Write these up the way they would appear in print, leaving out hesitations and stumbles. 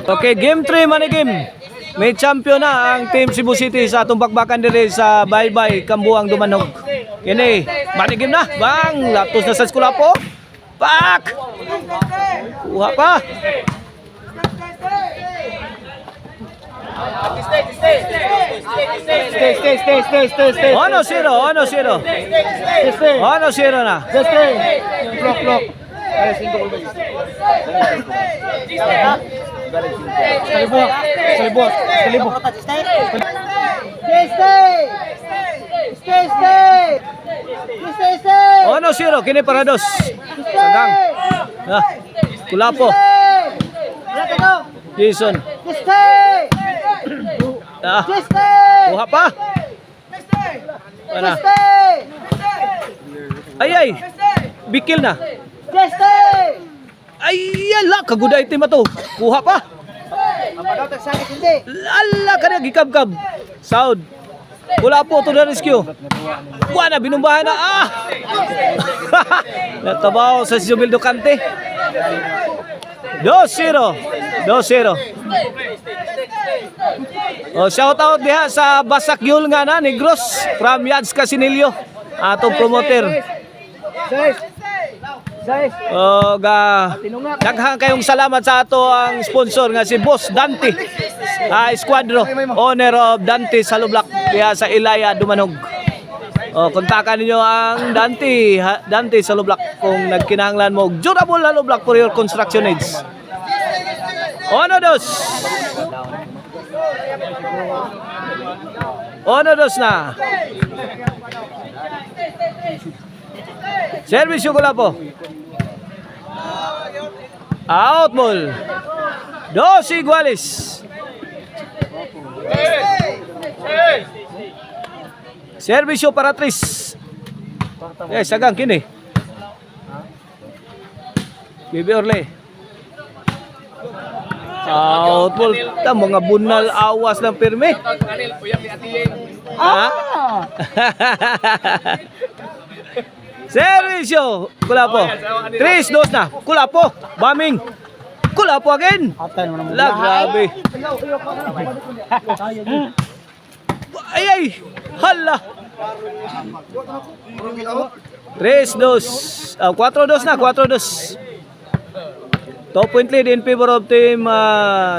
Okay, game 3 man game. May champion na ang Team Cebu City sa atong bakbakan diri sa Baybay, Kambuang, Dumanog. Kini, manigim na. Bang, laptos na sa skula po. Pak! Kuha pa. Stay. Ono zero na. Block. Salibot. Stay. Ono zero, kini para dos. Sagang. Kulapo. Jason. Kuha pa. Mana? Ay. Bikil na. Ay, ala, kaguday itim ato. Kuha pa. Ala, kanya gikab-kab. Sound. Wala po to na rescue. Buwan na, binumbahan na. Natabaw sa Jubil Ducante. 2-0. Shout out diha sa Basak Yul nga na, Negros, from Yads Casinillo. Atong promoter. Daghang kayong salamat sa ato ang sponsor nga si Boss Dante Escuadro, owner of Dante Salublock diha sa Ilaya, Dumanog. Kontakan ninyo ang Dante Salublock kung nagkinahanglan mo durable hollow block for your construction needs. Ono dos na. Service yung Kulapo. Out ball. 2 iguales. Service yung para 3. Sagang kini. Bibi Orle. Out ball. Mga bunal awas ng pirme. Servisyo, Kulapo. 3-2 na. Kulapo, bombing. Kulapo again. Grabe. Ay. Hala. 3-2. 4-2 na, 4-2. 2-point lead in favor of Team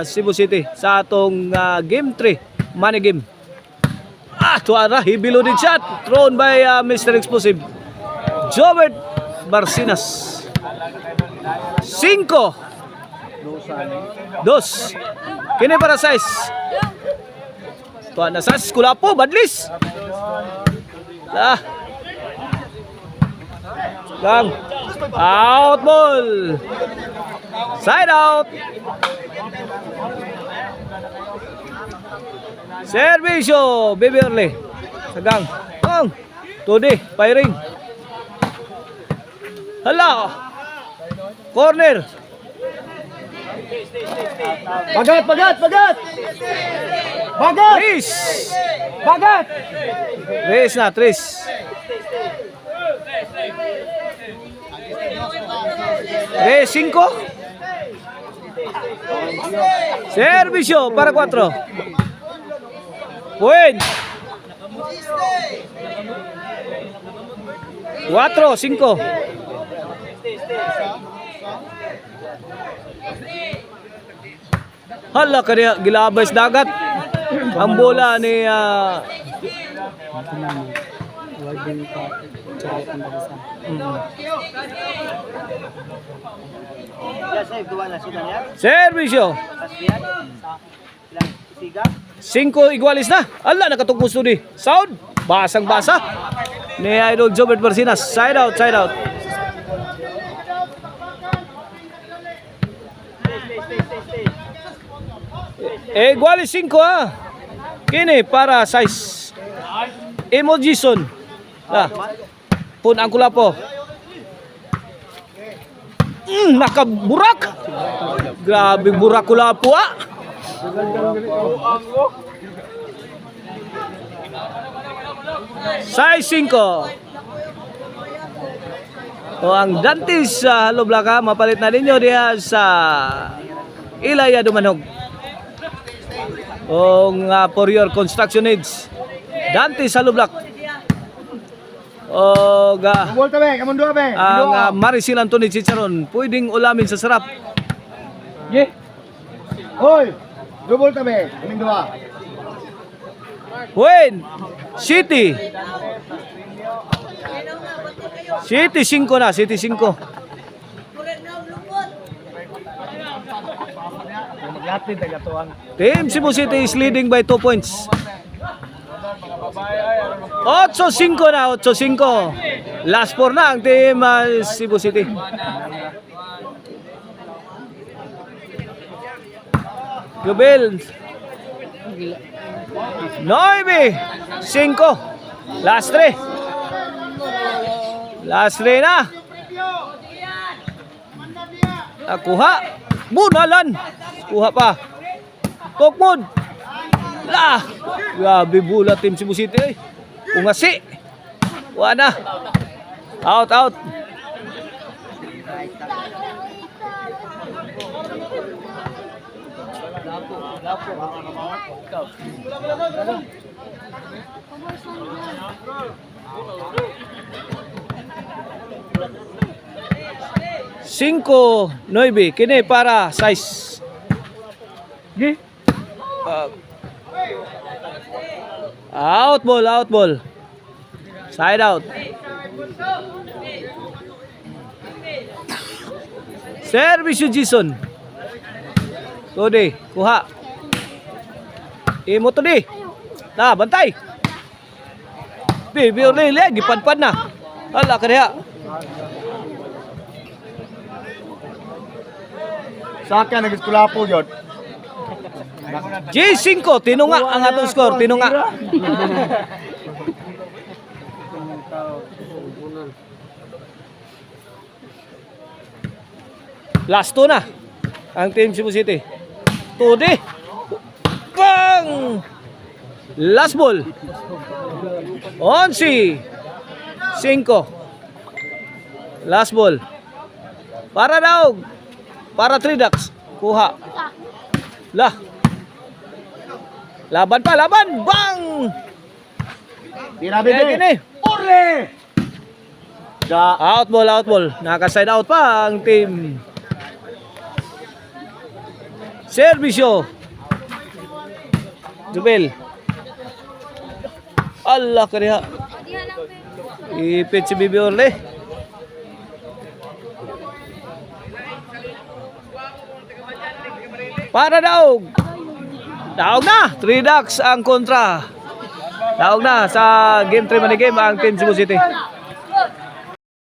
Cebu City sa atong game 3, money game. Tuara, heavy loaded shot thrown by Mr. Explosive Jobert Barcinas. 5 2. Kini para size. Tuwa na size. Kulapo, badlis. Gang. Out ball. Side out. Servisyo, Baby Orle. Sagang. Tudi, firing. Hala. Corner. Bagat. Tris. Tris na, Tris. Tris, 5. Servisyo para 4. Win. 4-5. Hala kaya gilabas dagat ang bola ni Servisyo 5 igualis na. Ala, nakatugmos to di. Sound. Basang-basa. Ni Idol Jobert Barcinas. Side out. Igualis 5 Kini para size. Emojison. Pun ang Kulapo. Nakaburak. Grabe burak Kulapo Size 5. Ang Dantes sa Halo Blaka mapalit na ninyo diha sa Ilaya Dumanog. O for your construction needs, Dante Salublak. O Double tabi, kamon dua be. ang Maricel Anthony Chicharon, pwedeng ulamin sa sarap. Ye. Hoy. Double tabi, kaming dua. Win City. City 5 na, City 5. Maglatid tagatuan. Team Cebu City is leading by 2 points. 8-5 na, 8-5. Last 4 na ang team Cebu City. Jubel 9-5. Last 3. Last 3 na. Nakuha. Bunalan. Kuha pa. Tokmod. Lah. Grabe bula team Cebu City. Eh. Ungasi. Wala na. Out, out. Cinco, 9. Kini para size. Ye. Out ball, out ball. Side out. Service Jason. Todi, kuha. Imo Todi. Na, bantay. Bibi uli lagi padpad na. Hala kaya. Sa akin nag-iskulapo yun. J5 tinunga ang atong score, tinunga. Last 2 na ang team Cebu City. Todi. Bang! Last ball. 11-5. Last ball. Para daw. Para 3 ducks. Kuha. Lah. Laban pa, laban. Bang! Tirabi Kaya gini. Ore! Da. Out ball, out ball. Naka-side out pa ang team. Servisyo. Jubel. Allah kariha. Ipit si Bibi Orle. Para daog. Daog na. 3 ducks ang kontra. Daog na sa game 3 man game ang team Cebu City.